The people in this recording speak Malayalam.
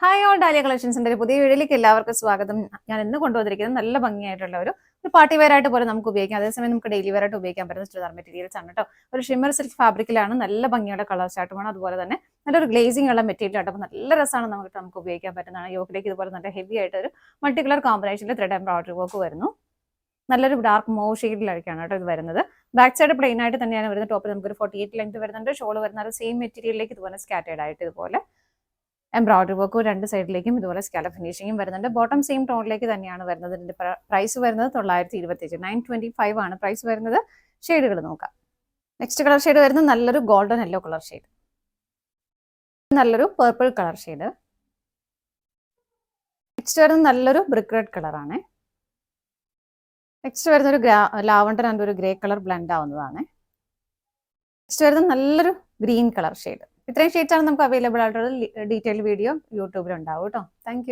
ഹായ് ഓൾ ഡാലിയ കളക്ഷൻസിന്റെ ഒരു പുതിയ വീഡിയോയിലേക്ക് എല്ലാവർക്കും സ്വാഗതം. ഞാൻ ഇന്ന് കൊണ്ടുവന്നിരിക്കുന്നത് നല്ല ഭംഗിയായിട്ടുള്ള ഒരു പാർട്ടി വെയർ ആയിട്ട് പോലെ നമുക്ക് ഉപയോഗിക്കാം, അതേസമയം നമുക്ക് ഡെയിലി വെയർ ആയിട്ട് ഉപയോഗിക്കാൻ പറ്റുന്ന ചുരിദാർ മെറ്റീരിയൽസ് ആണ് കേട്ടോ. ഒരു ഷിമ്മർ സിൽക്ക് ഫാബ്രിക്കിലാണ്, നല്ല ഭംഗിയുള്ള കളർ ചാർട്ടുമാണ്, അതുപോലെ തന്നെ നല്ലൊരു ഗ്ലേസിംഗ് ഉള്ള മെറ്റീരിയൽ ആയിട്ട്. അപ്പോൾ നല്ല രസമാണ്, നമുക്ക് ഉപയോഗിക്കാൻ പറ്റുന്നതാണ്. യോക്കിലേക്ക് ഇതുപോലെ നല്ല ഹെവി ആയിട്ട് ഒരു മൾട്ടി കളർ കോമ്പിനേഷനിൽ ത്രെഡ് എംബ്രോയിഡറി വർക്ക് വരുന്നു. നല്ലൊരു ഡാർക്ക് മോ ഷെയ്ഡിലായിരിക്കാണ് കേട്ടോ ഇത് വരുന്നത്. ബാക്ക് സൈഡ് പ്ലെയിൻ ആയിട്ട് തന്നെയാണ് വരുന്നത്. ടോപ്പിൽ നമുക്കൊരു 48 ലെങ്ത് വരുന്നുണ്ട്. ഷോൾ വരുന്നത് സെയിം മെറ്റീരിയലിലേക്ക് ഇതുപോലെ സ്കാറ്റേഡ് ആയിട്ട് ഇതുപോലെ എംബ്രോയിഡറി വർക്ക് രണ്ട് സൈഡിലേക്കും ഇതുപോലെ സ്കാലപ്പ് ഫിനിഷിംഗും വരുന്നുണ്ട്. ബോട്ടം സെയിം ടോണിലേക്ക് തന്നെയാണ് വരുന്നത്. ഇതിന്റെ പ്രൈസ് വരുന്നത് 925, 925 ആണ് പ്രൈസ് വരുന്നത്. ഷെയ്ഡുകൾ നോക്കാം. നെക്സ്റ്റ് കളർ ഷെയ്ഡ് വരുന്നത് നല്ലൊരു ഗോൾഡൻ യെല്ലോ കളർ ഷെയ്ഡ്, നല്ലൊരു പേർപ്പിൾ കളർ ഷെയ്ഡ്. നെക്സ്റ്റ് വരുന്നത് നല്ലൊരു ബ്രിക്ക് റെഡ് കളറാണ്. നെക്സ്റ്റ് വരുന്ന ഒരു ലാവണ്ടർ ആൻഡ് ഒരു ഗ്രേ കളർ ബ്ലെൻഡ് ആവുന്നതാണ്. നെക്സ്റ്റ് വരുന്നത് നല്ലൊരു ഗ്രീൻ കളർ ഷെയ്ഡ്. ഇത്രയും ഷെയ്ഡ്സ് ആണ് നമുക്ക് അവൈലബിൾ ആയിട്ടുള്ളത്. ഡീറ്റെയിൽ വീഡിയോ യൂട്യൂബിൽ ഉണ്ടാവും കേട്ടോ. താങ്ക്